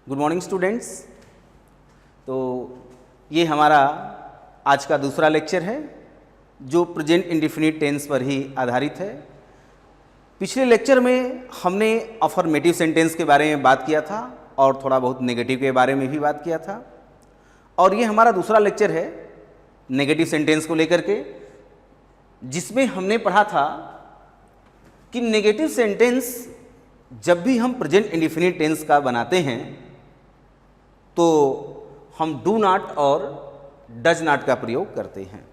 Good morning students. तो ये हमारा आज का दूसरा लेक्चर है जो प्रेजेंट इंडेफिनिट टेंस पर ही आधारित है। पिछले लेक्चर में हमने अफर्मेटिव सेंटेंस के बारे में बात किया था और थोड़ा बहुत नेगेटिव के बारे में भी बात किया था, और ये हमारा दूसरा लेक्चर है नेगेटिव सेंटेंस को लेकर के, जिसमें हमने पढ़ा था कि नेगेटिव सेंटेंस जब भी हम प्रेजेंट इंडेफिनिट टेंस का बनाते हैं तो हम डू नॉट और डज नॉट का प्रयोग करते हैं।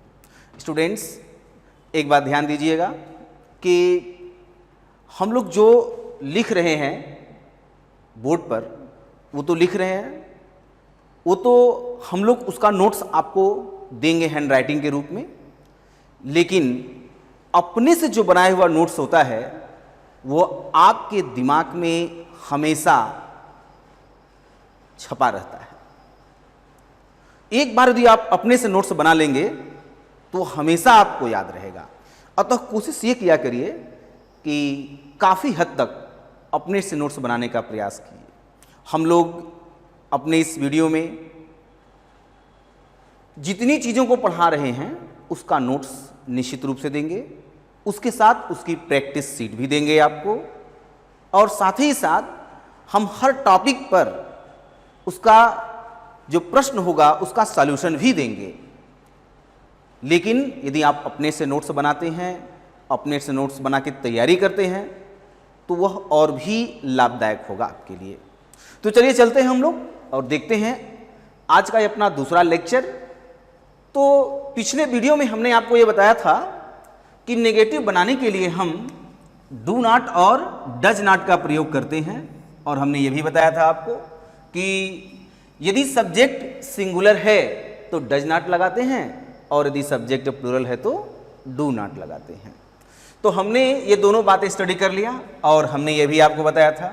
स्टूडेंट्स, एक बात ध्यान दीजिएगा कि हम लोग जो लिख रहे हैं बोर्ड पर, वो तो लिख रहे हैं, वो तो हम लोग उसका नोट्स आपको देंगे हैंड राइटिंग के रूप में, लेकिन अपने से जो बनाया हुआ नोट्स होता है वो आपके दिमाग में हमेशा छपा रहता है। एक बार यदि आप अपने से नोट्स बना लेंगे तो हमेशा आपको याद रहेगा। अतः कोशिश ये किया करिए कि काफ़ी हद तक अपने से नोट्स बनाने का प्रयास कीजिए। हम लोग अपने इस वीडियो में जितनी चीज़ों को पढ़ा रहे हैं उसका नोट्स निश्चित रूप से देंगे, उसके साथ उसकी प्रैक्टिस सीट भी देंगे आपको, और साथ ही साथ हम हर टॉपिक पर उसका जो प्रश्न होगा उसका सॉल्यूशन भी देंगे। लेकिन यदि आप अपने से नोट्स बनाते हैं, अपने से नोट्स बना के तैयारी करते हैं, तो वह और भी लाभदायक होगा आपके लिए। तो चलिए चलते हैं हम लोग और देखते हैं आज का ये अपना दूसरा लेक्चर। तो पिछले वीडियो में हमने आपको ये बताया था कि नेगेटिव बनाने के लिए हम डू नॉट और डज नॉट का प्रयोग करते हैं, और हमने ये भी बताया था आपको कि यदि सब्जेक्ट सिंगुलर है तो डज नॉट लगाते हैं, और यदि सब्जेक्ट प्लूरल है तो डू नॉट लगाते हैं। तो हमने ये दोनों बातें स्टडी कर लिया, और हमने ये भी आपको बताया था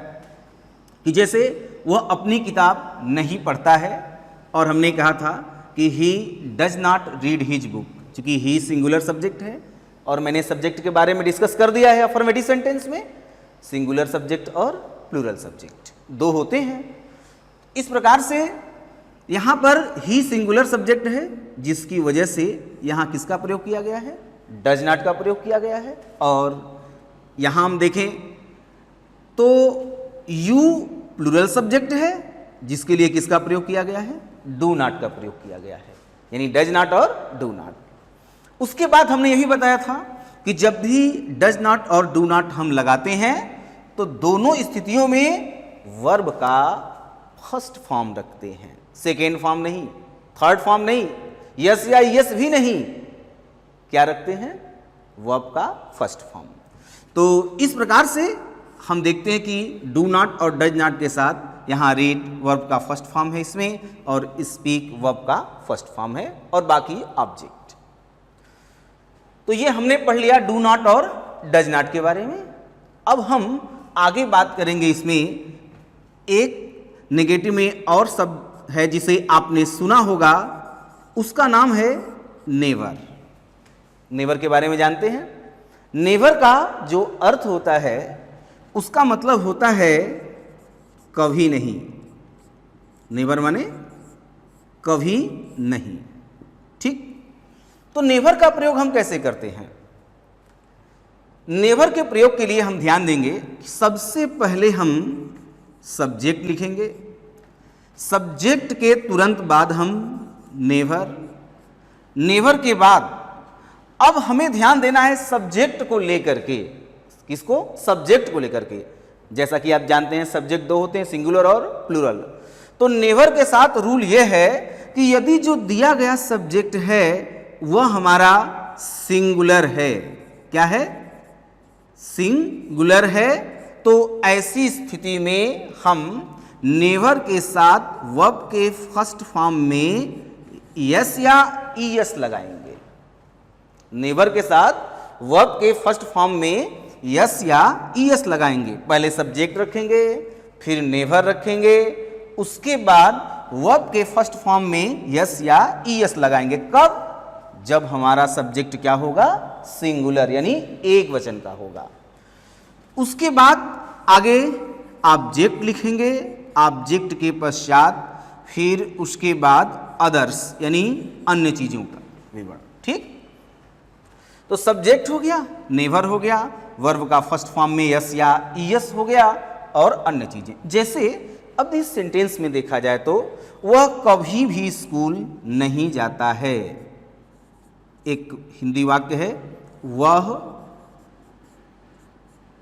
कि जैसे वह अपनी किताब नहीं पढ़ता है, और हमने कहा था कि he does not read his book, क्योंकि ही सिंगुलर सब्जेक्ट है, और मैंने सब्जेक्ट के बारे में डिस्कस कर दिया है अफर्मेटिव सेंटेंस में। सिंगुलर सब्जेक्ट और प्लूरल सब्जेक्ट दो होते हैं। इस प्रकार से यहाँ पर ही सिंगुलर सब्जेक्ट है, जिसकी वजह से यहाँ किसका प्रयोग किया गया है? डज नॉट का प्रयोग किया गया है। और यहाँ हम देखें तो यू प्लूरल सब्जेक्ट है, जिसके लिए किसका प्रयोग किया गया है? डू नॉट का प्रयोग किया गया है, यानी डज नॉट और डू नॉट। उसके बाद हमने यही बताया था कि जब भी डज नॉट और डू नॉट हम लगाते हैं तो दोनों स्थितियों में वर्ब का फर्स्ट फॉर्म रखते हैं, सेकेंड फॉर्म नहीं, थर्ड फॉर्म नहीं, यस या यस भी नहीं, क्या रखते हैं? वर्ब का फर्स्ट फॉर्म। तो इस प्रकार से हम देखते हैं कि डू नॉट और डज नॉट के साथ यहाँ रीड वर्ब का फर्स्ट फॉर्म है इसमें, और स्पीक वर्ब का फर्स्ट फॉर्म है, और बाकी ऑब्जेक्ट। तो ये हमने पढ़ लिया डू नॉट और डज नॉट के बारे में। अब हम आगे बात करेंगे इसमें एक नेगेटिव में और शब्द है जिसे आपने सुना होगा, उसका नाम है नेवर। नेवर के बारे में जानते हैं? नेवर का जो अर्थ होता है उसका मतलब होता है कभी नहीं। नेवर माने कभी नहीं, ठीक? तो नेवर का प्रयोग हम कैसे करते हैं? नेवर के प्रयोग के लिए हम ध्यान देंगे कि सबसे पहले हम सब्जेक्ट लिखेंगे, सब्जेक्ट के तुरंत बाद हम नेवर, नेवर के बाद अब हमें ध्यान देना है सब्जेक्ट को लेकर के। किसको? सब्जेक्ट को लेकर के। जैसा कि आप जानते हैं सब्जेक्ट दो होते हैं, सिंगुलर और प्लूरल। तो नेवर के साथ रूल यह है कि यदि जो दिया गया सब्जेक्ट है वह हमारा सिंगुलर है, क्या है? सिंगुलर है, तो ऐसी स्थिति में हम नेवर के साथ वर्ब के फर्स्ट फॉर्म में यस या ईएस लगाएंगे। नेवर के साथ वर्ब के फर्स्ट फॉर्म में यस या ईएस लगाएंगे। पहले सब्जेक्ट रखेंगे, फिर नेवर रखेंगे, उसके बाद वर्ब के फर्स्ट फॉर्म में यस या ईएस लगाएंगे। कब? जब हमारा सब्जेक्ट क्या होगा? सिंगुलर, यानी एक वचन का होगा। उसके बाद आगे ऑब्जेक्ट लिखेंगे, ऑब्जेक्ट के पश्चात फिर उसके बाद अदर्स यानी अन्य चीजों का विवरण। ठीक, तो सब्जेक्ट हो गया, नेवर हो गया, वर्ब का फर्स्ट फॉर्म में यस या ईएस हो गया और अन्य चीजें। जैसे अब इस सेंटेंस में देखा जाए तो वह कभी भी स्कूल नहीं जाता है। एक हिंदी वाक्य है, वह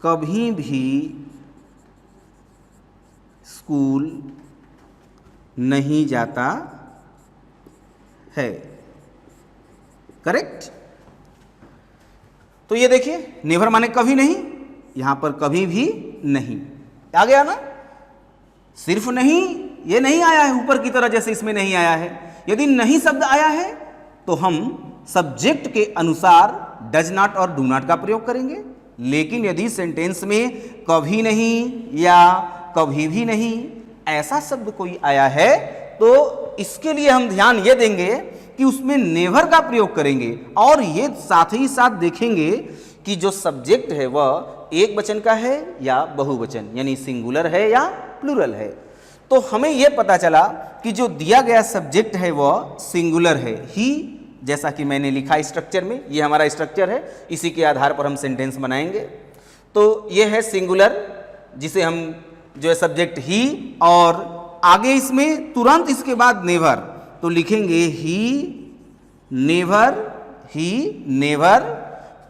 कभी भी स्कूल नहीं जाता है। करेक्ट। तो ये देखिए नेवर माने कभी नहीं, यहां पर कभी भी नहीं आ गया ना। सिर्फ नहीं ये नहीं आया है ऊपर की तरह जैसे इसमें नहीं आया है। यदि नहीं शब्द आया है तो हम सब्जेक्ट के अनुसार डज नॉट और डू नॉट का प्रयोग करेंगे। लेकिन यदि सेंटेंस में कभी नहीं या कभी भी नहीं ऐसा शब्द कोई आया है तो इसके लिए हम ध्यान ये देंगे कि उसमें नेवर का प्रयोग करेंगे और ये साथ ही साथ देखेंगे कि जो सब्जेक्ट है वह एक वचन का है या बहुवचन यानी सिंगुलर है या प्लूरल है। तो हमें यह पता चला कि जो दिया गया सब्जेक्ट है वह सिंगुलर है ही, जैसा कि मैंने लिखा स्ट्रक्चर में। ये हमारा स्ट्रक्चर है, इसी के आधार पर हम सेंटेंस बनाएंगे। तो ये है सिंगुलर जिसे हम जो है सब्जेक्ट ही, और आगे इसमें तुरंत इसके बाद नेवर, तो लिखेंगे ही नेवर ही नेवर।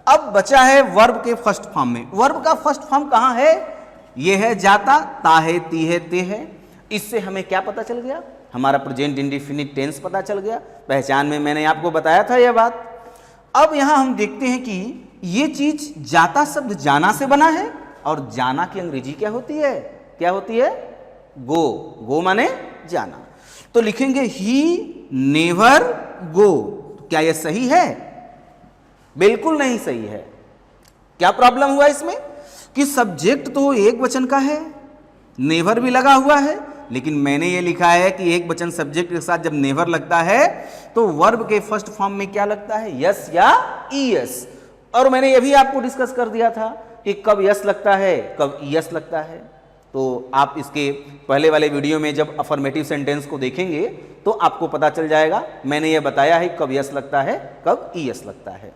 अब बचा है वर्ब के फर्स्ट फॉर्म में। वर्ब का फर्स्ट फॉर्म कहां है? यह है जाता, ता है, ती है, ते है। इससे हमें क्या पता चल गया? हमारा प्रेजेंट इंडेफिनिट टेंस पता चल गया। पहचान में मैंने आपको बताया था यह बात। अब यहां हम देखते हैं कि यह चीज जाता शब्द जाना से बना है और जाना की अंग्रेजी क्या होती है? क्या होती है? गो। गो माने जाना। तो लिखेंगे ही नेवर गो। क्या यह सही है? बिल्कुल नहीं सही है। क्या प्रॉब्लम हुआ इसमें कि सब्जेक्ट तो एक वचन का है, नेवर भी लगा हुआ है, लेकिन मैंने ये लिखा है कि एक वचन सब्जेक्ट के साथ जब नेवर लगता है तो वर्ब के फर्स्ट फॉर्म में क्या लगता है? यस या ईएस। और मैंने ये भी आपको डिस्कस कर दिया था कि कब यस लगता है कब ईएस लगता है। तो आप इसके पहले वाले वीडियो में जब अफर्मेटिव सेंटेंस को देखेंगे तो आपको पता चल जाएगा। मैंने ये बताया है कब यस लगता है कब ईएस लगता है।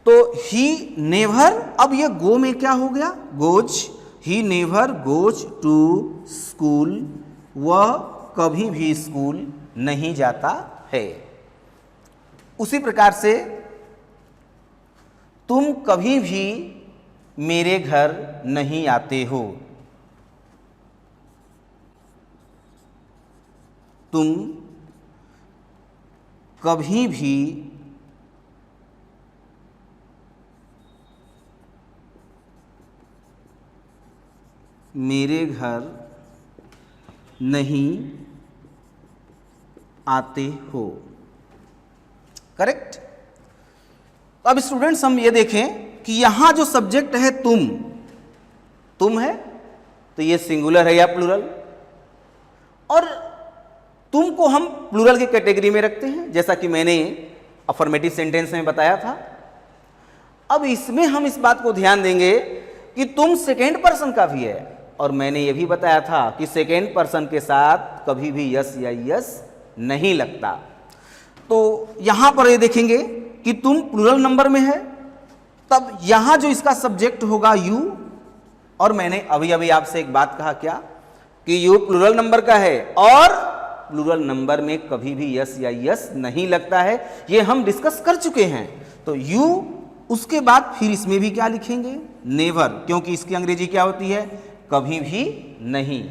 तो ही नेवर, अब ये गो में क्या हो गया? Goes. He never goes to school. वह कभी भी स्कूल नहीं जाता है। उसी प्रकार से तुम कभी भी मेरे घर नहीं आते हो। तुम कभी भी मेरे घर नहीं आते हो। करेक्ट। अब स्टूडेंट्स हम ये देखें कि यहां जो सब्जेक्ट है तुम है, तो ये सिंगुलर है या प्लूरल? और तुम को हम प्लूरल की कैटेगरी में रखते हैं जैसा कि मैंने अफर्मेटिव सेंटेंस में बताया था। अब इसमें हम इस बात को ध्यान देंगे कि तुम सेकेंड पर्सन का भी है, और मैंने यह भी बताया था कि सेकेंड पर्सन के साथ कभी भी यस या यस नहीं लगता। तो यहां पर ये देखेंगे कि तुम प्लूरल नंबर में है, तब यहां जो इसका सब्जेक्ट होगा यू। और मैंने अभी अभी आपसे एक बात कहा क्या कि यू प्लूरल नंबर का है और प्लूरल नंबर में कभी भी यस या यस नहीं लगता है। ये हम डिस्कस कर चुके हैं। तो यू, उसके बाद फिर इसमें भी क्या लिखेंगे? नेवर, क्योंकि इसकी अंग्रेजी क्या होती है? कभी भी नहीं।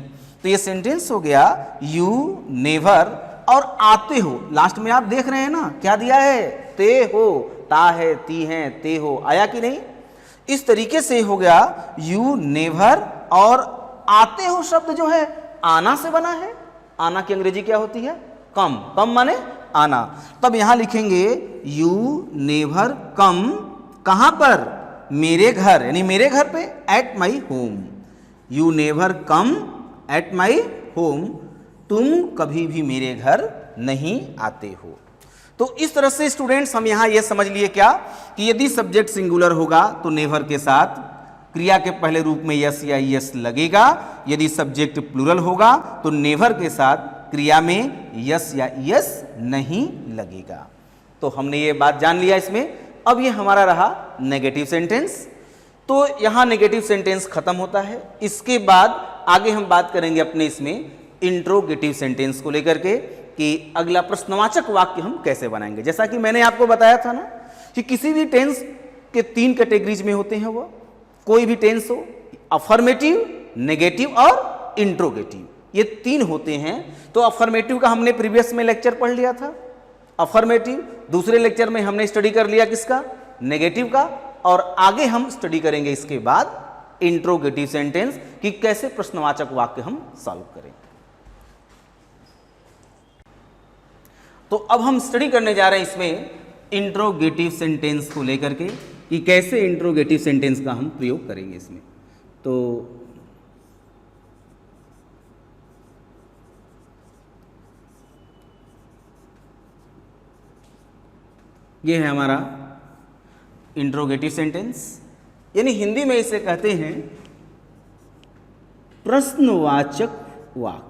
तो ये सेंटेंस हो गया यू नेवर और आते हो। लास्ट में आप देख रहे हैं ना क्या दिया है? ते हो, ता है, ती है, ते हो। आया कि नहीं? इस तरीके से हो गया यू नेवर और आते हो शब्द जो है आना से बना है। आना की अंग्रेजी क्या होती है? कम। कम माने आना। तब यहां लिखेंगे यू नेवर कम। कहां पर? मेरे घर, यानी मेरे घर पे, at my home. You never come at my home. तुम कभी भी मेरे घर नहीं आते हो। तो इस तरह से स्टूडेंट्स हम यहां यह समझ लिए क्या कि यदि सब्जेक्ट सिंगुलर होगा तो नेवर के साथ क्रिया के पहले रूप में यस या यस लगेगा। यदि सब्जेक्ट प्लूरल होगा तो नेवर के साथ क्रिया में यस या यस नहीं लगेगा। तो हमने ये बात जान लिया इसमें। अब ये हमारा रहा नेगेटिव सेंटेंस। तो यहाँ नेगेटिव सेंटेंस खत्म होता है। इसके बाद आगे हम बात करेंगे अपने इसमें इंट्रोगेटिव सेंटेंस को लेकर के कि अगला प्रश्नवाचक वाक्य हम कैसे बनाएंगे। जैसा कि मैंने आपको बताया था ना कि किसी भी टेंस के 3 कैटेगरीज में होते हैं, वो कोई भी टेंस हो, अफर्मेटिव, नेगेटिव और इंट्रोगेटिव, ये 3 होते हैं। तो अफर्मेटिव का हमने प्रीवियस में लेक्चर पढ़ लिया था, अफर्मेटिव। दूसरे लेक्चर में हमने स्टडी कर लिया किसका, नेगेटिव का। और आगे हम स्टडी करेंगे इसके बाद इंट्रोगेटिव सेंटेंस कि कैसे प्रश्नवाचक वाक्य हम सॉल्व करें। तो अब हम स्टडी करने जा रहे हैं इसमें इंट्रोगेटिव सेंटेंस को लेकर के कि कैसे इंट्रोगेटिव सेंटेंस का हम प्रयोग करेंगे इसमें। तो ये है हमारा इंट्रोगेटिव सेंटेंस, यानी हिंदी में इसे कहते हैं प्रश्नवाचक वाक्य।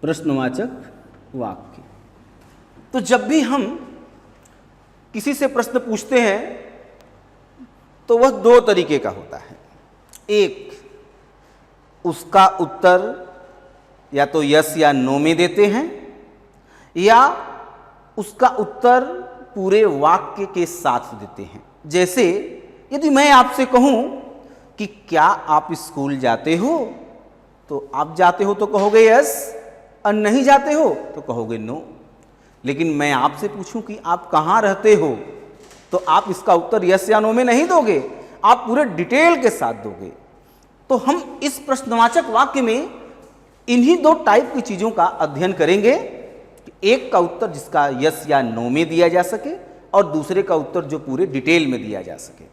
प्रश्नवाचक वाक्य। तो जब भी हम किसी से प्रश्न पूछते हैं तो वह 2 तरीके का होता है। एक, उसका उत्तर या तो यस या नो में देते हैं, या उसका उत्तर पूरे वाक्य के साथ देते हैं। जैसे यदि मैं आपसे कहूं कि क्या आप स्कूल जाते हो, तो आप जाते हो तो कहोगे यस, और नहीं जाते हो तो कहोगे नो। लेकिन मैं आपसे पूछूं कि आप कहां रहते हो, तो आप इसका उत्तर यस या नो में नहीं दोगे, आप पूरे डिटेल के साथ दोगे। तो हम इस प्रश्नवाचक वाक्य में इन्हीं 2 टाइप की चीजों का अध्ययन करेंगे। एक का उत्तर जिसका यस या नो में दिया जा सके, और दूसरे का उत्तर जो पूरे डिटेल में दिया जा सके।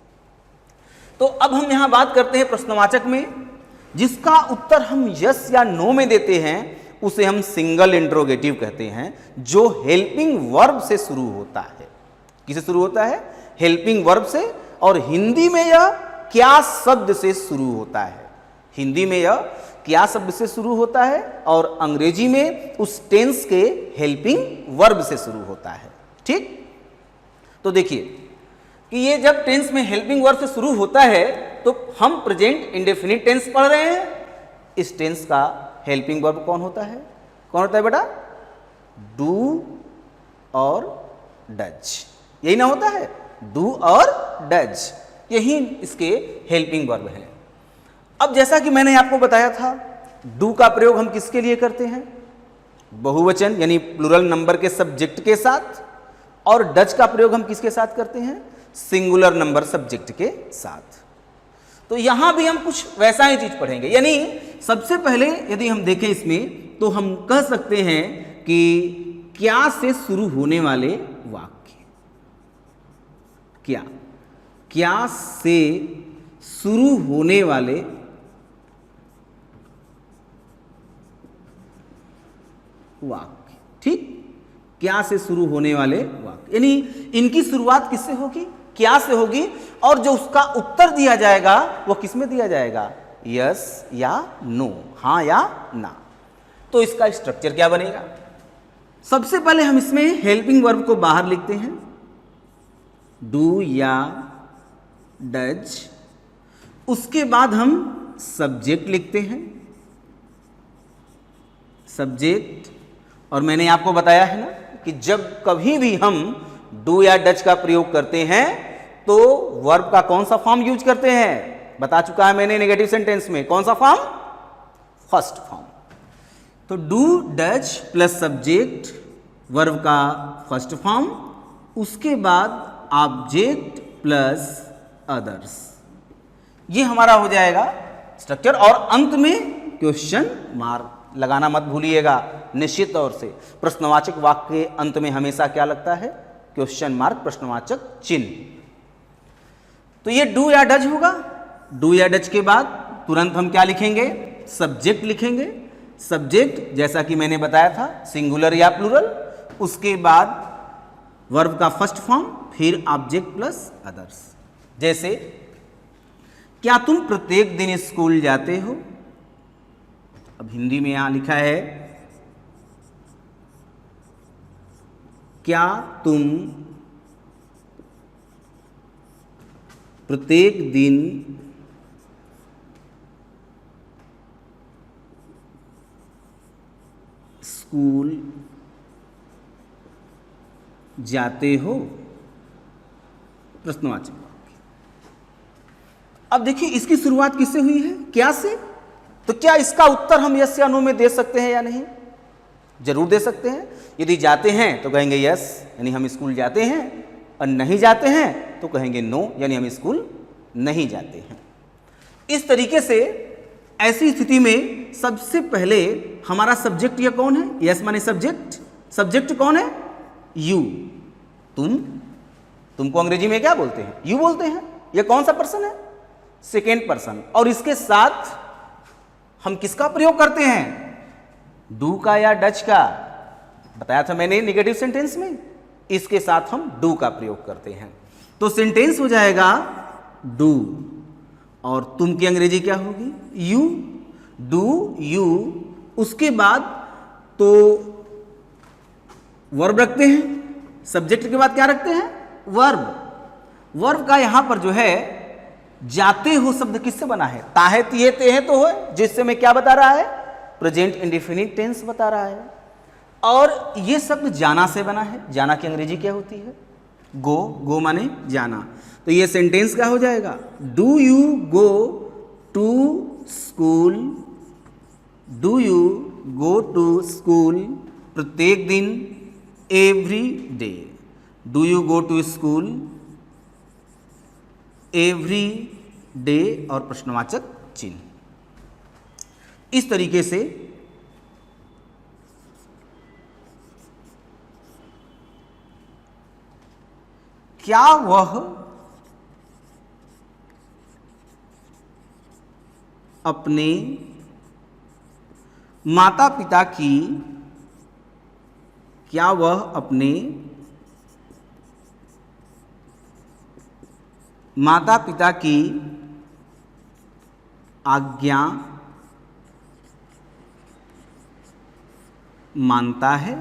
तो अब हम यहां बात करते हैं प्रश्नवाचक में जिसका उत्तर हम यस या नो में देते हैं, उसे हम सिंगल इंट्रोगेटिव कहते हैं, जो हेल्पिंग वर्ब से शुरू होता है। किसे शुरू होता है? हेल्पिंग वर्ब से। और हिंदी में यह क्या शब्द से शुरू होता है। हिंदी में यह क्या शब्द से शुरू होता है, और अंग्रेजी में उस टेंस के हेल्पिंग वर्ब से शुरू होता है। ठीक, तो देखिए कि ये जब टेंस में हेल्पिंग वर्ब से शुरू होता है तो हम प्रेजेंट इंडेफिनिट टेंस पढ़ रहे हैं। इस टेंस का हेल्पिंग वर्ब कौन होता है? कौन होता है बेटा? डू और डज। यही ना होता है, डू और डज, यही इसके हेल्पिंग वर्ब है। अब जैसा कि मैंने आपको बताया था, डू का प्रयोग हम किसके लिए करते हैं? बहुवचन यानी प्लूरल नंबर के सब्जेक्ट के साथ। और डज का प्रयोग हम किसके साथ करते हैं? सिंगुलर नंबर सब्जेक्ट के साथ। तो यहां भी हम कुछ वैसा ही चीज पढ़ेंगे। यानी सबसे पहले यदि हम देखें इसमें तो हम कह सकते हैं कि क्या से शुरू होने वाले वाक्य, क्या से शुरू होने वाले वाक्य। ठीक, क्या से शुरू होने वाले वाक्य, यानी इनकी शुरुआत किससे होगी? क्या से होगी। और जो उसका उत्तर दिया जाएगा वो किस में दिया जाएगा? यस या नो, हाँ या ना। तो इसका स्ट्रक्चर क्या बनेगा? सबसे पहले हम इसमें हेल्पिंग वर्ब को बाहर लिखते हैं, डू या डज। उसके बाद हम सब्जेक्ट लिखते हैं, सब्जेक्ट। और मैंने आपको बताया है ना कि जब कभी भी हम डू या डज का प्रयोग करते हैं तो वर्ब का कौन सा फॉर्म यूज करते हैं? बता चुका है मैंने नेगेटिव सेंटेंस में। कौन सा फॉर्म? First form. तो do does plus subject, verb का फर्स्ट फॉर्म। उसके बाद ऑब्जेक्ट प्लस अदर्स, ये हमारा हो जाएगा स्ट्रक्चर। और अंत में क्वेश्चन मार्क लगाना मत भूलिएगा। निश्चित तौर से प्रश्नवाचक वाक्य के अंत में हमेशा क्या लगता है? क्वेश्चन मार्क, प्रश्नवाचक चिन्ह। तो ये डू या डज होगा। डू या डज के बाद तुरंत हम क्या लिखेंगे? सब्जेक्ट लिखेंगे। सब्जेक्ट जैसा कि मैंने बताया था सिंगुलर या प्लूरल। उसके बाद वर्ब का फर्स्ट फॉर्म, फिर ऑब्जेक्ट प्लस अदर्स। जैसे क्या तुम प्रत्येक दिन स्कूल जाते हो? अब हिंदी में यहां लिखा है क्या तुम प्रत्येक दिन स्कूल जाते हो? प्रश्नवाचक। अब देखिए इसकी शुरुआत किससे हुई है? क्या से? तो क्या इसका उत्तर हम यस या नो में दे सकते हैं या नहीं? जरूर दे सकते हैं। यदि जाते हैं तो कहेंगे यस, यानी हम स्कूल जाते हैं, और नहीं जाते हैं तो कहेंगे नो, यानी हम स्कूल नहीं जाते हैं। इस तरीके से ऐसी स्थिति में सबसे पहले हमारा सब्जेक्ट ये कौन है? यस माने सब्जेक्ट। सब्जेक्ट कौन है? यू। तुमको अंग्रेजी में क्या बोलते हैं? यू बोलते हैं। ये कौन सा पर्सन है? Second person. और इसके साथ हम किसका प्रयोग करते हैं? डू का या डच का? बताया था मैंने निगेटिव सेंटेंस में, इसके साथ हम डू का प्रयोग करते हैं। तो सेंटेंस हो जाएगा डू, और तुम की अंग्रेजी क्या होगी? यू। Do you. उसके बाद तो वर्ब रखते हैं, सब्जेक्ट के बाद क्या रखते हैं? वर्ब। वर्ब का यहां पर जो है जाते हो शब्द किससे बना है? ताहे तिये ते हैं तो है, जिससे मैं क्या बता रहा है? प्रेजेंट इंडेफिनिट टेंस बता रहा है। और ये शब्द जाना से बना है। जाना की अंग्रेजी क्या होती है? गो। गो माने जाना। तो ये सेंटेंस क्या हो जाएगा? Do you go to school? Do you go to school? प्रत्येक दिन, every day. Do you go to school every day, और प्रश्नवाचक चिन्ह। इस तरीके से क्या वह अपने माता पिता की क्या वह अपने माता पिता की आज्ञा मानता है?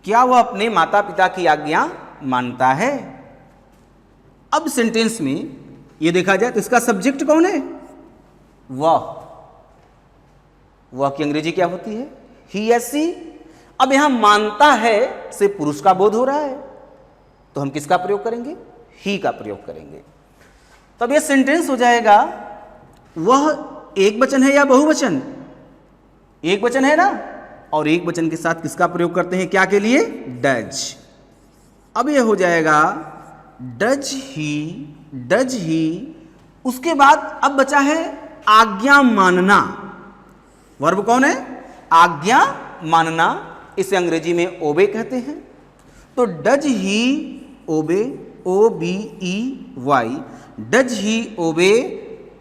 क्या वह अपने माता पिता की आज्ञा मानता है? अब सेंटेंस में यह देखा जाए तो इसका सब्जेक्ट कौन है? वह। वह की अंग्रेजी क्या होती है? ही या सी। अब यहां मानता है से पुरुष का बोध हो रहा है, तो हम किसका प्रयोग करेंगे? ही का प्रयोग करेंगे। तब यह सेंटेंस हो जाएगा वह एक वचन है या बहुवचन? एक वचन है ना, और एक वचन के साथ किसका प्रयोग करते हैं? क्या के लिए? डज। अब यह हो जाएगा डज ही, डज ही। उसके बाद अब बचा है आज्ञा मानना। वर्ब कौन है? आज्ञा मानना। इसे अंग्रेजी में ओबे कहते हैं। तो does he obey, O B E Y, does he obey.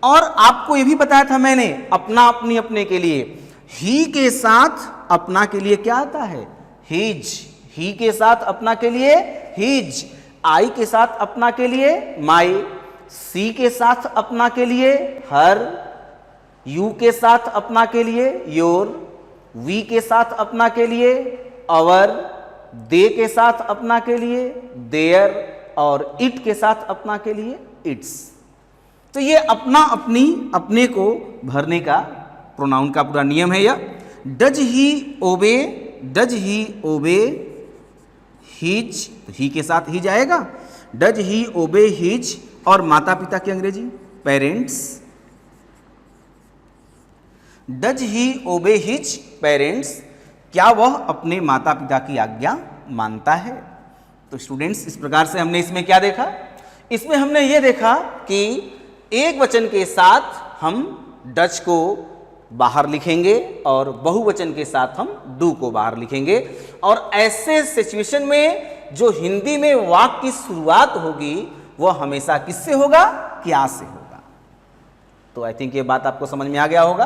और आपको यह भी बताया था मैंने अपना अपनी अपने के लिए, ही के साथ अपना के लिए क्या आता है? हिज। ही के साथ अपना के लिए हिज। आई के साथ अपना के लिए माई। सी के साथ अपना के लिए हर। यू के साथ अपना के लिए योर। वी के साथ अपना के लिए अवर। दे के साथ अपना के लिए देयर, और इट के साथ अपना के लिए इट्स। तो ये अपना अपनी अपने को भरने का प्रोनाउन का पूरा नियम है। यह डज ही ओबे, डज ही ओबे हिज, तो ही के साथ ही जाएगा। डज ही ओबे हिज, और माता पिता की अंग्रेजी पेरेंट्स। डज ही ओबे हिज पेरेंट्स। क्या वह अपने माता पिता की आज्ञा मानता है? तो स्टूडेंट्स इस प्रकार से हमने इसमें क्या देखा? इसमें हमने ये देखा कि एक वचन के साथ हम डज को बाहर लिखेंगे और बहुवचन के साथ हम डू को बाहर लिखेंगे। और ऐसे सिचुएशन में जो हिंदी में वाक्य की शुरुआत होगी वह हमेशा किससे होगा? क्या से होगा। तो आई थिंक ये बात आपको समझ में आ गया होगा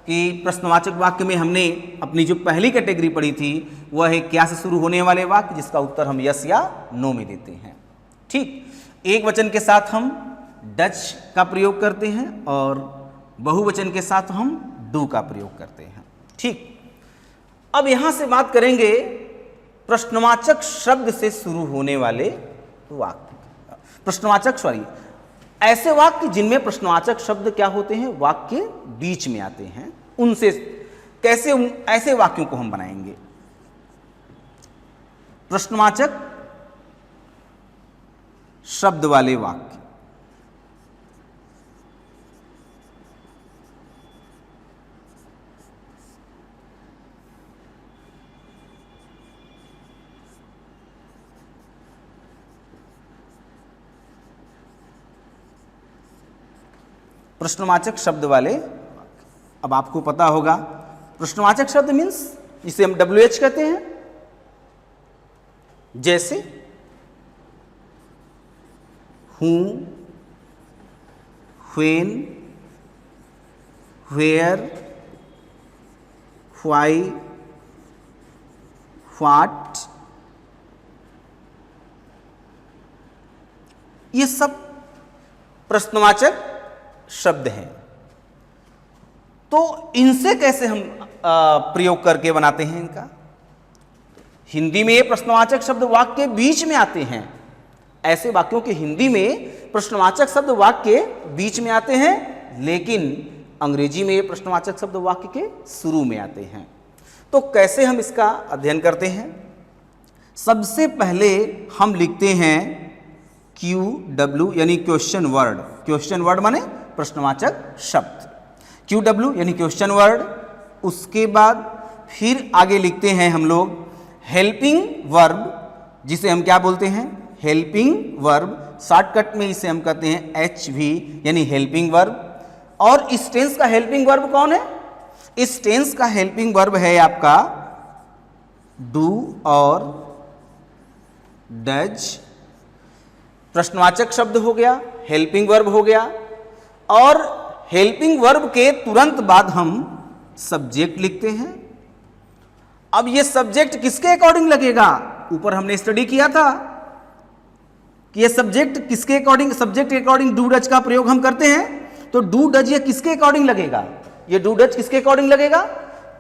कि प्रश्नवाचक वाक्य में हमने अपनी जो पहली कैटेगरी पढ़ी थी वह है क्या से शुरू होने वाले वाक्य, जिसका उत्तर हम यस या नो में देते हैं। ठीक, एक वचन के साथ हम डच का प्रयोग करते हैं और बहुवचन के साथ हम डू का प्रयोग करते हैं। ठीक, अब यहां से बात करेंगे प्रश्नवाचक शब्द से शुरू होने वाले वाक्य, ऐसे वाक्य जिनमें प्रश्नवाचक शब्द क्या होते हैं, वाक्य बीच में आते हैं, उनसे कैसे ऐसे वाक्यों को हम बनाएंगे। प्रश्नवाचक शब्द वाले वाक्य, प्रश्नवाचक शब्द वाले। अब आपको पता होगा प्रश्नवाचक शब्द मीन्स जिसे हम WH कहते हैं, जैसे हूं, व्हेन, वेयर, व्हाई, व्हाट, ये सब प्रश्नवाचक शब्द हैं। तो इनसे कैसे हम प्रयोग करके बनाते हैं इनका। हिंदी में ये प्रश्नवाचक शब्द वाक्य के बीच में आते हैं, ऐसे वाक्यों के हिंदी में प्रश्नवाचक शब्द वाक्य के बीच में आते हैं, लेकिन अंग्रेजी में ये प्रश्नवाचक शब्द वाक्य के शुरू में आते हैं। तो कैसे हम इसका अध्ययन करते हैं। सबसे पहले हम लिखते हैं QW यानी क्वेश्चन वर्ड। क्वेश्चन वर्ड माने प्रश्नवाचक शब्द, QW यानी क्वेश्चन वर्ड। उसके बाद फिर आगे लिखते हैं हम लोग हेल्पिंग वर्ब, जिसे हम क्या बोलते हैं, हेल्पिंग वर्ब। शॉर्टकट में इसे हम कहते हैं HV यानी हेल्पिंग वर्ब। और इस टेंस का हेल्पिंग वर्ब कौन है, इस टेंस का हेल्पिंग वर्ब है आपका डू और डज। प्रश्नवाचक शब्द हो गया, हेल्पिंग वर्ब हो गया, और हेल्पिंग वर्ब के तुरंत बाद हम सब्जेक्ट लिखते हैं। अब ये सब्जेक्ट किसके अकॉर्डिंग लगेगा, ऊपर हमने स्टडी किया था कि ये सब्जेक्ट किसके अकॉर्डिंग, सब्जेक्ट के अकॉर्डिंग डू डज का प्रयोग हम करते हैं। तो डू डज ये किसके अकॉर्डिंग लगेगा, ये डू डज किसके अकॉर्डिंग लगेगा,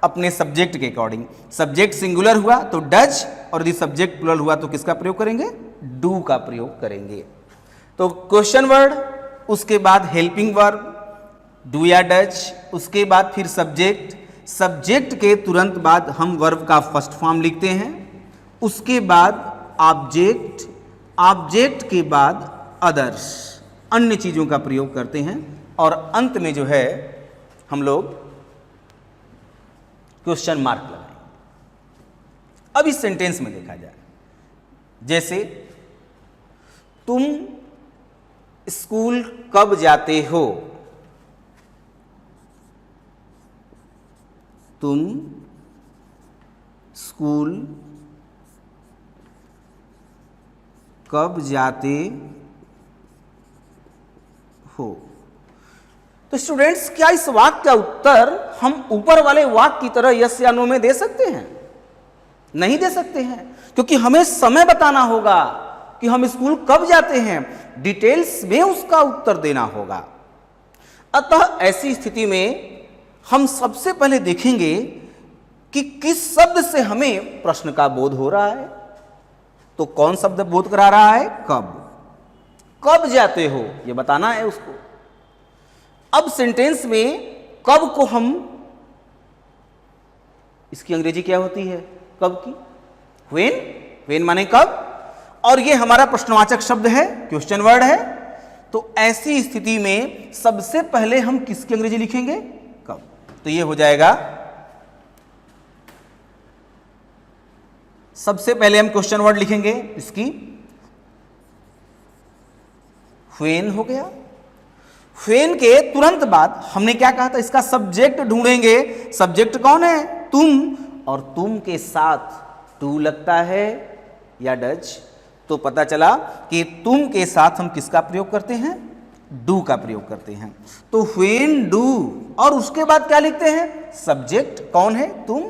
अपने सब्जेक्ट के अकॉर्डिंग। सब्जेक्ट सिंगुलर हुआ तो डज, और यदि सब्जेक्ट प्लुरल हुआ तो किसका प्रयोग करेंगे, डू का प्रयोग करेंगे। तो क्वेश्चन वर्ड, उसके बाद हेल्पिंग वर्ब डू या डज, उसके बाद फिर सब्जेक्ट, सब्जेक्ट के तुरंत बाद हम वर्ब का फर्स्ट फॉर्म लिखते हैं, उसके बाद ऑब्जेक्ट, ऑब्जेक्ट के बाद अदर्स, अन्य चीजों का प्रयोग करते हैं, और अंत में जो है हम लोग क्वेश्चन मार्क लगाएंगे। अब इस सेंटेंस में देखा जाए, जैसे तुम स्कूल कब जाते हो, तुम स्कूल कब जाते हो। तो स्टूडेंट्स, क्या इस वाक्य का उत्तर हम ऊपर वाले वाक्य की तरह यस या नो में दे सकते हैं? नहीं दे सकते हैं, क्योंकि हमें समय बताना होगा कि हम स्कूल कब जाते हैं, डिटेल्स में उसका उत्तर देना होगा। अतः ऐसी स्थिति में हम सबसे पहले देखेंगे कि किस शब्द से हमें प्रश्न का बोध हो रहा है। तो कौन शब्द बोध करा रहा है, कब, कब जाते हो ये बताना है उसको। अब सेंटेंस में कब को हम, इसकी अंग्रेजी क्या होती है कब की, व्हेन, व्हेन माने कब, और ये हमारा प्रश्नवाचक शब्द है, क्वेश्चन वर्ड है। तो ऐसी स्थिति में सबसे पहले हम किसकी अंग्रेजी लिखेंगे, कब। तो ये हो जाएगा, सबसे पहले हम क्वेश्चन वर्ड लिखेंगे इसकी, व्हेन हो गया। व्हेन के तुरंत बाद हमने क्या कहा था, इसका सब्जेक्ट ढूंढेंगे। सब्जेक्ट कौन है, तुम, और तुम के साथ टू लगता है या डज। तो पता चला कि तुम के साथ हम किसका प्रयोग करते हैं, डू का प्रयोग करते हैं। तो व्हेन डू और उसके बाद क्या लिखते हैं, सब्जेक्ट कौन है, तुम।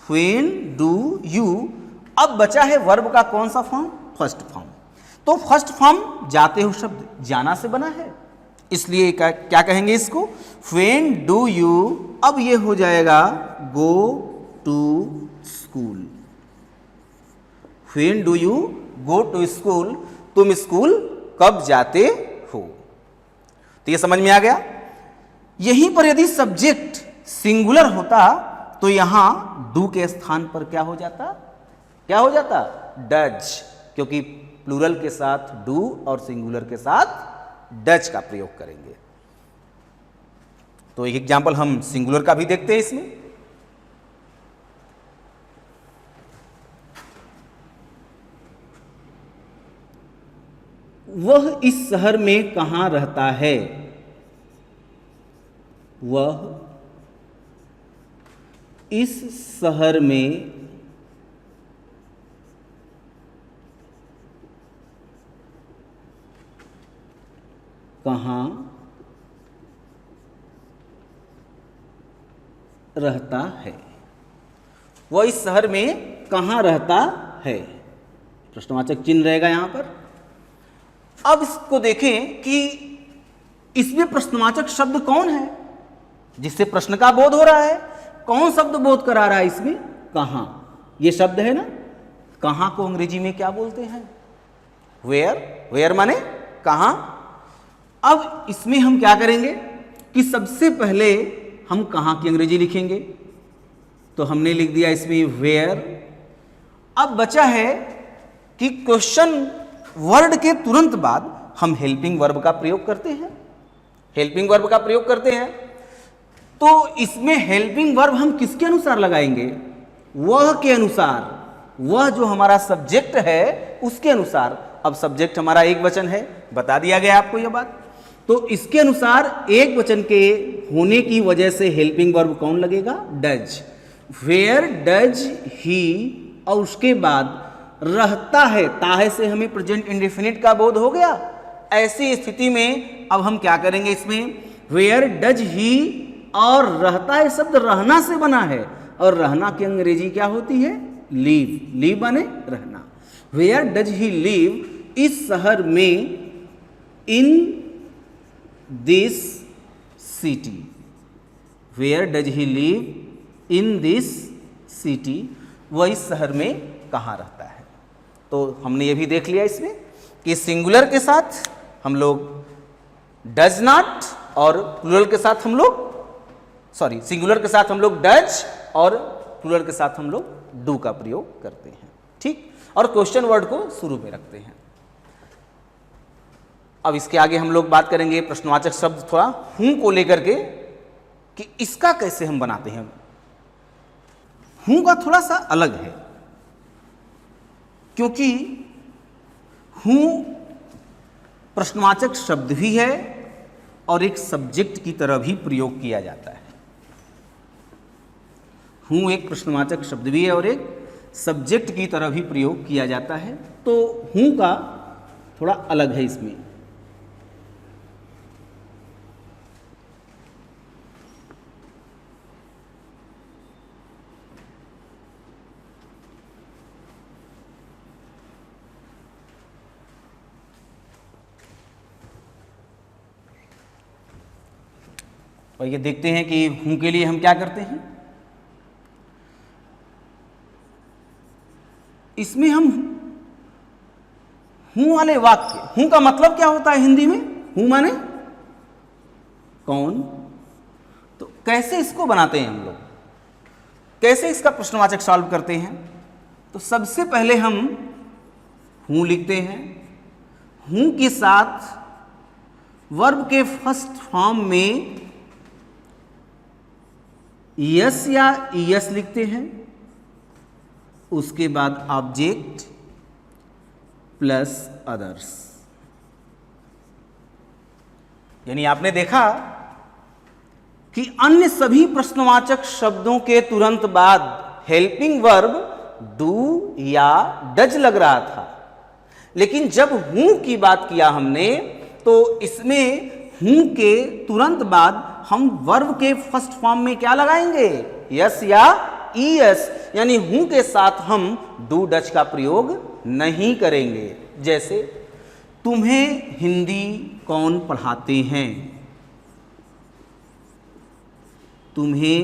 व्हेन डू यू, अब बचा है वर्ब का कौन सा फॉर्म, फर्स्ट फॉर्म। तो फर्स्ट फॉर्म जाते हो शब्द जाना से बना है, इसलिए क्या कहेंगे इसको, व्हेन डू यू, अब ये हो जाएगा go to school. When do you go to school, तुम स्कूल कब जाते हो। तो ये समझ में आ गया। यहीं पर यदि सब्जेक्ट सिंगुलर होता तो यहां डू के स्थान पर क्या हो जाता, क्या हो जाता, डज, क्योंकि प्लूरल के साथ डू और सिंगुलर के साथ डज का प्रयोग करेंगे। तो एक एग्जांपल हम सिंगुलर का भी देखते हैं इसमें। वह इस शहर में कहां रहता है, वह इस शहर में कहां रहता है, वह इस शहर में कहां रहता है, प्रश्नवाचक चिन्ह रहेगा यहां पर। अब इसको देखें कि इसमें प्रश्नवाचक शब्द कौन है जिससे प्रश्न का बोध हो रहा है, कौन शब्द बोध करा रहा है इसमें, कहां। ये शब्द है ना, कहां को अंग्रेजी में क्या बोलते हैं, वेयर, वेयर माने कहां। अब इसमें हम क्या करेंगे कि सबसे पहले हम कहां की अंग्रेजी लिखेंगे, तो हमने लिख दिया इसमें वेयर। अब बचा है कि क्वेश्चन वर्ड के तुरंत बाद हम हेल्पिंग वर्ब का प्रयोग करते हैं, हेल्पिंग वर्ब का प्रयोग करते हैं। तो इसमें हेल्पिंग वर्ब हम किसके अनुसार लगाएंगे, वह के अनुसार, वह जो हमारा सब्जेक्ट है उसके अनुसार। अब सब्जेक्ट हमारा एक वचन है, बता दिया गया आपको यह बात। तो इसके अनुसार एक वचन के होने की वजह से हेल्पिंग वर्ब कौन लगेगा, डज। वेयर डज ही, और उसके बाद रहता है, ताहे से हमें प्रेजेंट इंडेफिनिट का बोध हो गया। ऐसी स्थिति में अब हम क्या करेंगे इसमें, वेयर डज ही, और रहता है शब्द रहना से बना है, और रहना की अंग्रेजी क्या होती है, लीव, लीव माने रहना। वेयर डज ही लीव, इस शहर में, in this city, where does he live in this city, वह इस शहर में कहाँ रहता है। तो हमने ये भी देख लिया इसमें कि सिंगुलर के साथ हम लोग डज नॉट, और प्लूरल के साथ हम लोग, सॉरी, सिंगुलर के साथ हम लोग डज और प्लूरल के साथ हम लोग डू का प्रयोग करते हैं, ठीक। और क्वेश्चन वर्ड को शुरू में रखते हैं। अब इसके आगे हम लोग बात करेंगे प्रश्नवाचक शब्द थोड़ा हूं को लेकर के कि इसका कैसे हम बनाते हैं। हूं का थोड़ा सा अलग है, क्योंकि हूं प्रश्नवाचक शब्द भी है और एक सब्जेक्ट की तरह भी प्रयोग किया जाता है। हूं एक प्रश्नवाचक शब्द भी है और एक सब्जेक्ट की तरह भी प्रयोग किया जाता है। तो हूं का थोड़ा अलग है इसमें। और ये देखते हैं कि हूं के लिए हम क्या करते हैं। इसमें हम हूं वाले वाक्य, हूं का मतलब क्या होता है हिंदी में, हूं माने कौन। तो कैसे इसको बनाते हैं हम लोग, कैसे इसका प्रश्नवाचक सॉल्व करते हैं। तो सबसे पहले हम हूं लिखते हैं, हूं के साथ वर्ब के फर्स्ट फॉर्म में यस या यस लिखते हैं, उसके बाद ऑब्जेक्ट प्लस अदर्स। यानी आपने देखा कि अन्य सभी प्रश्नवाचक शब्दों के तुरंत बाद हेल्पिंग वर्ब डू या डज लग रहा था, लेकिन जब हूं की बात किया हमने तो इसमें हूं के तुरंत बाद हम वर्ब के फर्स्ट फॉर्म में क्या लगाएंगे, यस या ईएस, यानी हूं के साथ हम डू डच का प्रयोग नहीं करेंगे। जैसे तुम्हें हिंदी कौन पढ़ाते हैं, तुम्हें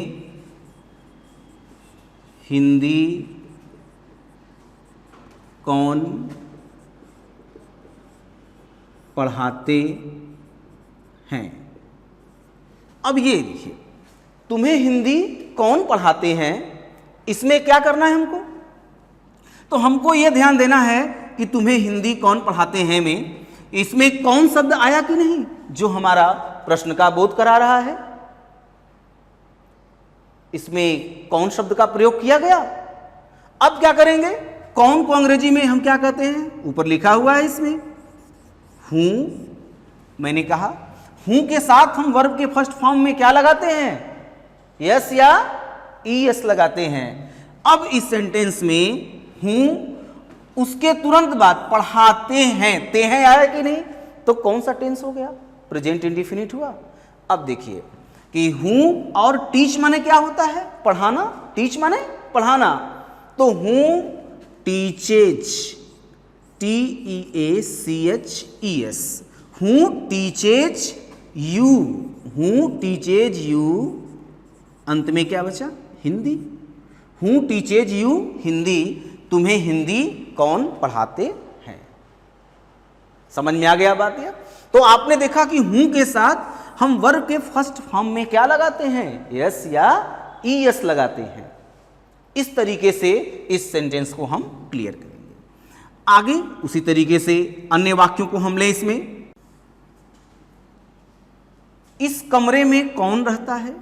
हिंदी कौन पढ़ाते हैं। अब ये देखिए, तुम्हें हिंदी कौन पढ़ाते हैं, इसमें क्या करना है हमको, तो हमको ये ध्यान देना है कि तुम्हें हिंदी कौन पढ़ाते हैं में इसमें कौन शब्द आया कि नहीं, जो हमारा प्रश्न का बोध करा रहा है, इसमें कौन शब्द का प्रयोग किया गया। अब क्या करेंगे, कौन को अंग्रेजी में हम क्या कहते हैं, ऊपर लिखा हुआ है इसमें हूं, मैंने कहा हूं के साथ हम वर्ब के फर्स्ट फॉर्म में क्या लगाते हैं, यस या ईएस लगाते हैं। अब इस सेंटेंस में हूं, उसके तुरंत बाद पढ़ाते हैं, ते हैं आया कि नहीं, तो कौन सा टेंस हो गया, प्रेजेंट इंडेफिनिट हुआ। अब देखिए कि हूं और टीच माने क्या होता है, पढ़ाना, टीच माने पढ़ाना, तो हूं टीचेज, TEACHES, हूं टीचेज यू, हूं टीचेज यू, अंत में क्या बचा, हिंदी, हूं टीचेज यू हिंदी, तुम्हें हिंदी कौन पढ़ाते हैं। समझ में आ गया बात यह। तो आपने देखा कि हूं के साथ हम वर्ब के फर्स्ट फॉर्म में क्या लगाते हैं, यस या ईएस लगाते हैं। इस तरीके से इस सेंटेंस को हम क्लियर करेंगे। आगे उसी तरीके से अन्य वाक्यों को हम लें। इसमें इस कमरे में कौन रहता है,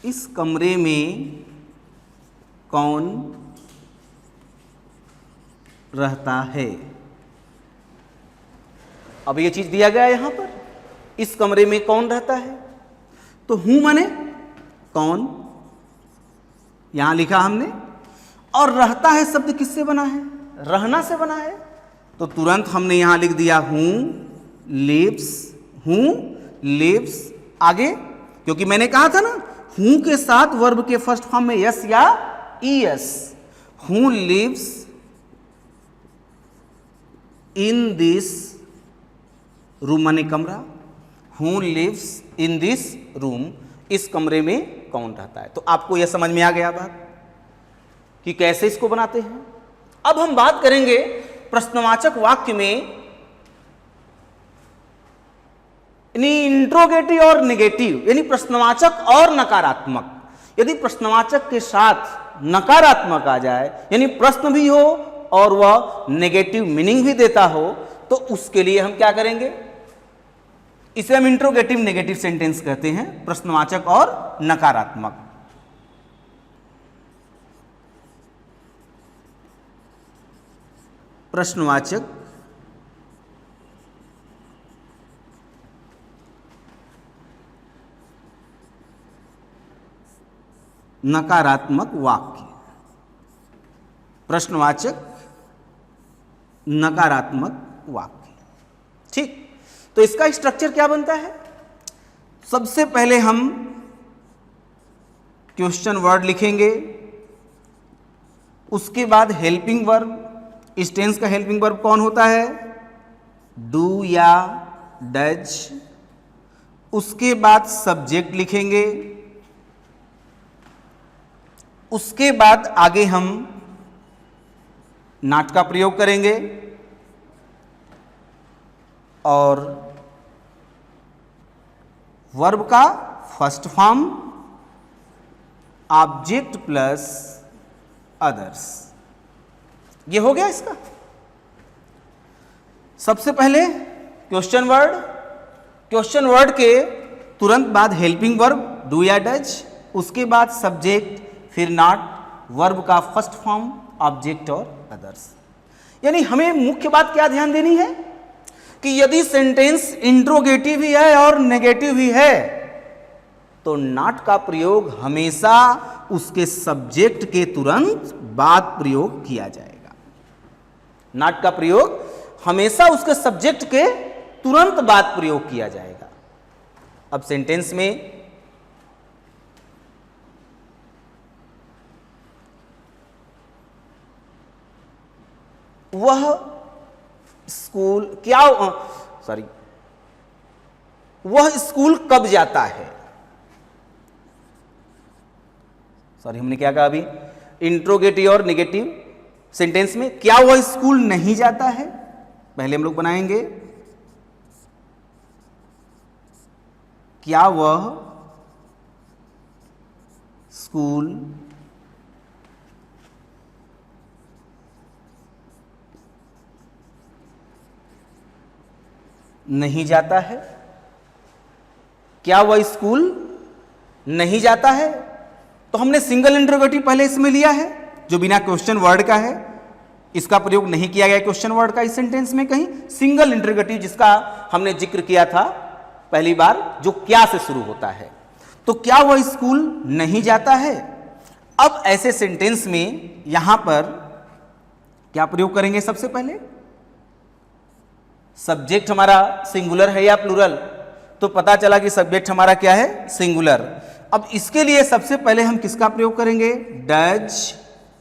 इस कमरे में कौन रहता है। अब ये चीज दिया गया है यहां पर, इस कमरे में कौन रहता है, तो हूं माने कौन, यहां लिखा हमने, और रहता है शब्द किससे बना है, रहना से बना है, तो तुरंत हमने यहां लिख दिया हूं लिव्स, हूं लिव्स। आगे क्योंकि मैंने कहा था ना हूं के साथ वर्ब के फर्स्ट फॉर्म में यस या ईएस, हूं लिव्स इन दिस रूम माने कमरा, हूं लिव्स इन दिस रूम, इस कमरे में कौन रहता है। तो आपको यह समझ में आ गया बात कि कैसे इसको बनाते हैं। अब हम बात करेंगे प्रश्नवाचक वाक्य में, यानी इंट्रोगेटिव और नेगेटिव, यानी प्रश्नवाचक और नकारात्मक। यदि प्रश्नवाचक के साथ नकारात्मक आ जाए, यानी प्रश्न भी हो और वह नेगेटिव मीनिंग भी देता हो, तो उसके लिए हम क्या करेंगे, इसे हम इंट्रोगेटिव नेगेटिव सेंटेंस कहते हैं, प्रश्नवाचक और नकारात्मक। प्रश्नवाचक नकारात्मक वाक्य, प्रश्नवाचक नकारात्मक वाक्य। ठीक, तो इसका स्ट्रक्चर क्या बनता है, सबसे पहले हम क्वेश्चन वर्ड लिखेंगे, उसके बाद हेल्पिंग वर्ब। इस टेंस का हेल्पिंग वर्ब कौन होता है, डू या डज। उसके बाद सब्जेक्ट लिखेंगे, उसके बाद आगे हम नॉट का प्रयोग करेंगे और वर्ब का first form object plus others. ये हो गया इसका। सबसे पहले क्वेश्चन वर्ड, क्वेश्चन वर्ड के तुरंत बाद हेल्पिंग वर्ब डू या डज, उसके बाद सब्जेक्ट, फिर नॉट, वर्ब का फर्स्ट फॉर्म ऑब्जेक्ट और अदर्स। यानी हमें मुख्य बात क्या ध्यान देनी है कि यदि सेंटेंस इंट्रोगेटिव भी है और नेगेटिव भी है, तो नॉट का प्रयोग हमेशा उसके सब्जेक्ट के तुरंत बाद प्रयोग किया जाएगा। नॉट का प्रयोग हमेशा उसके सब्जेक्ट के तुरंत बाद प्रयोग किया जाएगा। अब सेंटेंस में वह स्कूल क्या वह स्कूल कब जाता है। हमने क्या कहा अभी, इंट्रोगेटिव और नेगेटिव सेंटेंस में क्या वह स्कूल नहीं जाता है, पहले हम लोग बनाएंगे क्या वह स्कूल नहीं जाता है। क्या वह स्कूल नहीं जाता है, तो हमने सिंगल इंटरोगेटिव पहले इसमें लिया है जो बिना क्वेश्चन वर्ड का है, इसका प्रयोग नहीं किया गया क्वेश्चन वर्ड का इस सेंटेंस में कहीं। सिंगल इंटरोगेटिव जिसका हमने जिक्र किया था पहली बार, जो क्या से शुरू होता है। तो क्या वह स्कूल नहीं जाता है। अब ऐसे सेंटेंस में यहां पर क्या प्रयोग करेंगे, सबसे पहले सब्जेक्ट हमारा सिंगुलर है या प्लूरल, तो पता चला कि सब्जेक्ट हमारा क्या है, सिंगुलर। अब इसके लिए सबसे पहले हम किसका प्रयोग करेंगे, डज,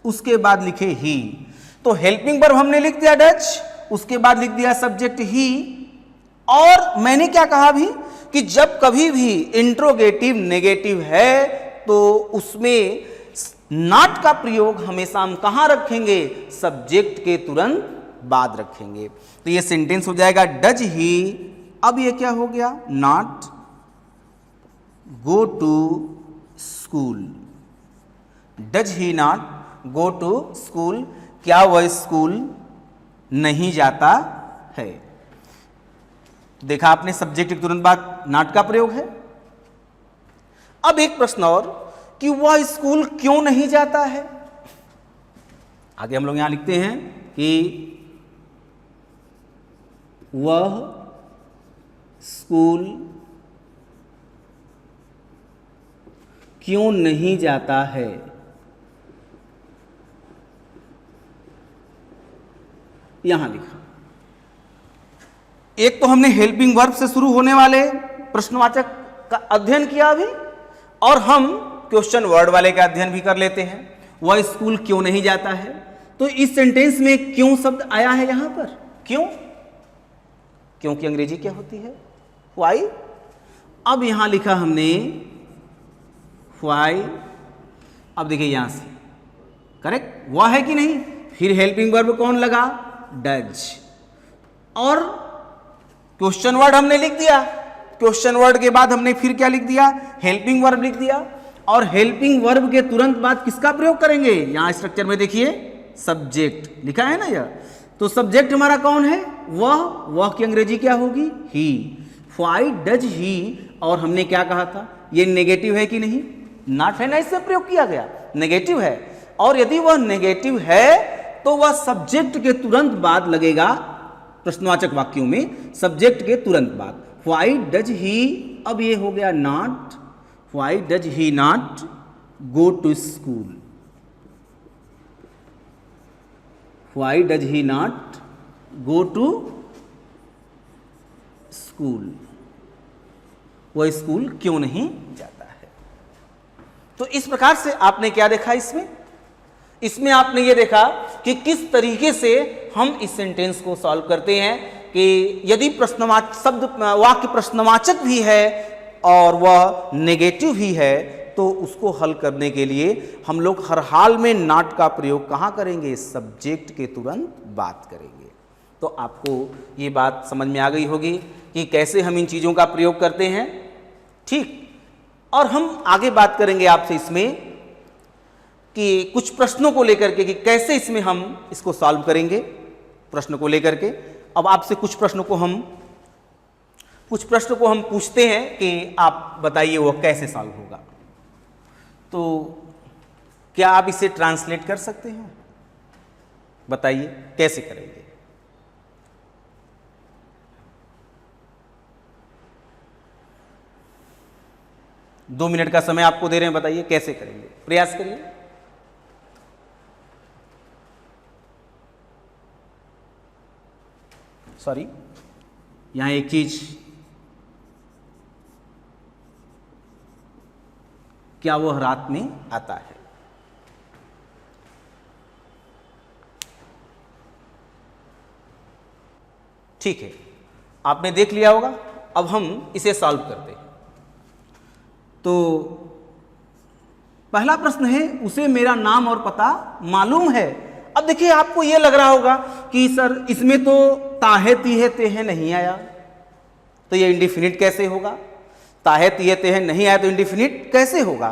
उसके बाद लिखे ही। तो हेल्पिंग वर्ब हमने लिख दिया डज, उसके बाद लिख दिया सब्जेक्ट ही। और मैंने क्या कहा भी कि जब कभी भी इंट्रोगेटिव नेगेटिव है तो उसमें नॉट का प्रयोग हमेशा हम कहां रखेंगे, सब्जेक्ट के तुरंत बाद रखेंगे। तो ये सेंटेंस हो जाएगा डज ही, अब ये क्या हो गया, not go to school. Does he not go to school, क्या वह स्कूल नहीं जाता है। देखा आपने, सब्जेक्ट के तुरंत बाद नॉट का प्रयोग है। अब एक प्रश्न और कि वह स्कूल क्यों नहीं जाता है। आगे हम लोग यहां लिखते हैं कि वह स्कूल क्यों नहीं जाता है। यहां लिखा, एक तो हमने हेल्पिंग वर्ब से शुरू होने वाले प्रश्नवाचक का अध्ययन किया अभी, और हम क्वेश्चन वर्ड वाले का अध्ययन भी कर लेते हैं। वह स्कूल क्यों नहीं जाता है, तो इस सेंटेंस में क्यों शब्द आया है यहां पर, क्यों, क्योंकि अंग्रेजी क्या होती है, व्हाई। अब यहां लिखा हमने व्हाई। अब देखिए यहां से करेक्ट वह है कि नहीं, फिर हेल्पिंग वर्ब कौन लगा, डज, और क्वेश्चन वर्ड हमने लिख दिया। क्वेश्चन वर्ड के बाद हमने फिर क्या लिख दिया, हेल्पिंग वर्ब लिख दिया। और हेल्पिंग वर्ब के तुरंत बाद किसका प्रयोग करेंगे, यहां स्ट्रक्चर में देखिए सब्जेक्ट लिखा है ना यह, तो सब्जेक्ट हमारा कौन है, वह की अंग्रेजी क्या होगी, ही। व्हाई डज ही, और हमने क्या कहा था, ये नेगेटिव है कि नहीं, नॉट है ना, इससे प्रयोग किया गया, नेगेटिव है। और यदि वह नेगेटिव है तो वह सब्जेक्ट के तुरंत बाद लगेगा प्रश्नवाचक वाक्यों में, सब्जेक्ट के तुरंत बाद। व्हाई डज ही, अब ये हो गया not, why does he not go to school. Why does he not go to school, वह स्कूल क्यों नहीं जाता है। तो इस प्रकार से आपने क्या देखा, इसमें आपने ये देखा कि किस तरीके से हम इस सेंटेंस को सॉल्व करते हैं कि यदि वाक्य प्रश्नवाचक भी है और वह नेगेटिव भी है तो उसको हल करने के लिए हम लोग हर हाल में नॉट का प्रयोग कहाँ करेंगे, सब्जेक्ट के तुरंत बात करेंगे। तो आपको ये बात समझ में आ गई होगी कि कैसे हम इन चीज़ों का प्रयोग करते हैं, ठीक। और हम आगे बात करेंगे आपसे इसमें कि कुछ प्रश्नों को लेकर के कि कैसे इसमें हम इसको सॉल्व करेंगे, प्रश्न को लेकर के। अब आपसे कुछ प्रश्नों को हम पूछते हैं कि आप बताइए वो कैसे सॉल्व होगा। तो क्या आप इसे ट्रांसलेट कर सकते हैं, बताइए कैसे करेंगे। दो मिनट का समय आपको दे रहे हैं, बताइए कैसे करेंगे, प्रयास करिए। सॉरी, यहाँ एक चीज, क्या वह रात में आता है। ठीक है, आपने देख लिया होगा। अब हम इसे सॉल्व करते हैं। तो पहला प्रश्न है, उसे मेरा नाम और पता मालूम है। अब देखिए, आपको यह लग रहा होगा कि सर इसमें तो ताहे तीहे तेहे नहीं आया, तो ये इंडिफिनिट कैसे होगा? ताहे तीहे तेहे नहीं आया तो इंडिफिनिट कैसे होगा?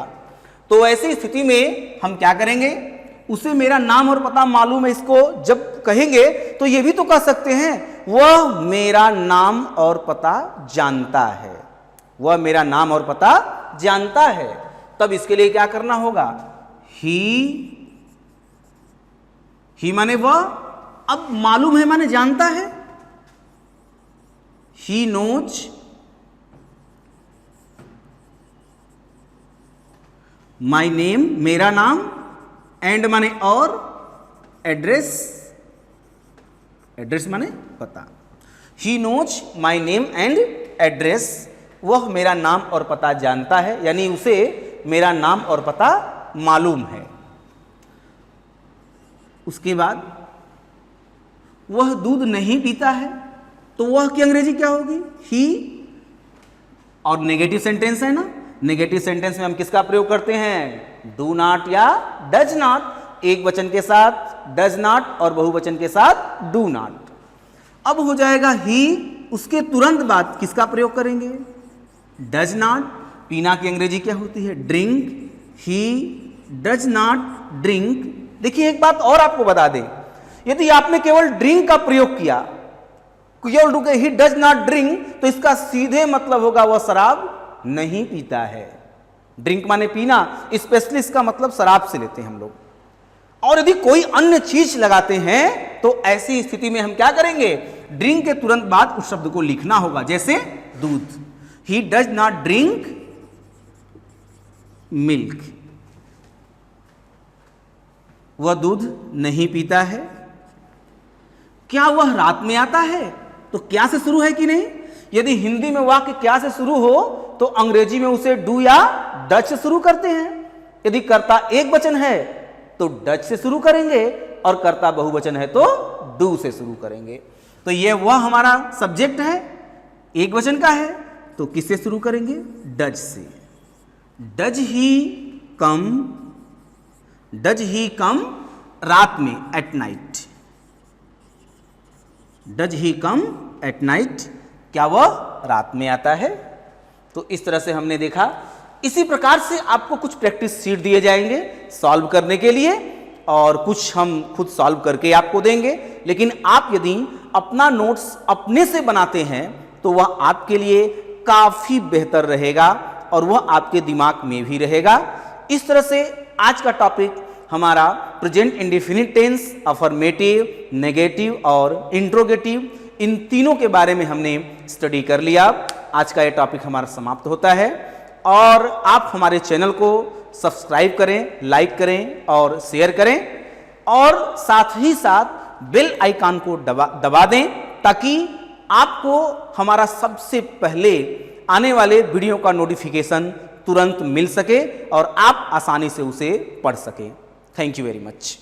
तो ऐसी स्थिति में हम क्या करेंगे, उसे मेरा नाम और पता मालूम है, इसको जब कहेंगे तो ये भी तो कह सकते हैं वह मेरा नाम और पता जानता है, वह मेरा नाम और पता जानता है। तब इसके लिए क्या करना होगा, ही माने वह, अब मालूम है माने जानता है, ही नोज माई नेम, मेरा नाम, एंड माने और, एड्रेस, एड्रेस माने पता। He knows my name and address, वह मेरा नाम और पता जानता है, यानी उसे मेरा नाम और पता मालूम है। उसके बाद वह दूध नहीं पीता है, तो वह की अंग्रेजी क्या होगी, ही, और नेगेटिव सेंटेंस है ना, नेगेटिव सेंटेंस में हम किसका प्रयोग करते हैं, डू नॉट या डज नॉट, एक वचन के साथ डज नॉट और बहुवचन के साथ डू नॉट। अब हो जाएगा ही, उसके तुरंत बाद किसका प्रयोग करेंगे, डज नॉट। पीना की अंग्रेजी क्या होती है, drink, he does not drink. देखिए एक बात और आपको बता दें, यदि आपने केवल ड्रिंक का प्रयोग किया, केवल ही डज नॉट ड्रिंक, तो इसका सीधे मतलब होगा वह शराब नहीं पीता है। ड्रिंक माने पीना, स्पेशली इसका मतलब शराब से लेते हैं हम लोग। और यदि कोई अन्य चीज लगाते हैं तो ऐसी स्थिति में हम क्या करेंगे, ड्रिंक के तुरंत बाद उस शब्द को लिखना होगा, जैसे दूध, he does not drink milk, वह दूध नहीं पीता है। क्या वह रात में आता है, तो क्या से शुरू है कि नहीं। यदि हिंदी में वाक्य क्या से शुरू हो तो अंग्रेजी में उसे डू या डच से शुरू करते हैं। यदि कर्ता एक वचन है तो डच से शुरू करेंगे, और कर्ता बहुवचन है तो डू से शुरू करेंगे। तो यह वह हमारा सब्जेक्ट है, एक वचन का है, तो किससे शुरू करेंगे, डज से। डज ही कम रात में, at night, does he come at night, क्या वह रात में आता है। तो इस तरह से हमने देखा। इसी प्रकार से आपको कुछ प्रैक्टिस शीट दिए जाएंगे सॉल्व करने के लिए, और कुछ हम खुद सॉल्व करके आपको देंगे। लेकिन आप यदि अपना नोट्स अपने से बनाते हैं तो वह आपके लिए काफी बेहतर रहेगा और वह आपके दिमाग में भी रहेगा। इस तरह से आज का टॉपिक हमारा present indefinite tense, affirmative, negative और इंट्रोगेटिव, इन तीनों के बारे में हमने स्टडी कर लिया। आज का यह टॉपिक हमारा समाप्त होता है, और आप हमारे चैनल को सब्सक्राइब करें, लाइक करें और शेयर करें, और साथ ही साथ बेल आइकन को दबा दें, ताकि आपको हमारा सबसे पहले आने वाले वीडियो का नोटिफिकेशन तुरंत मिल सके और आप आसानी से उसे पढ़ सकें। Thank you very much.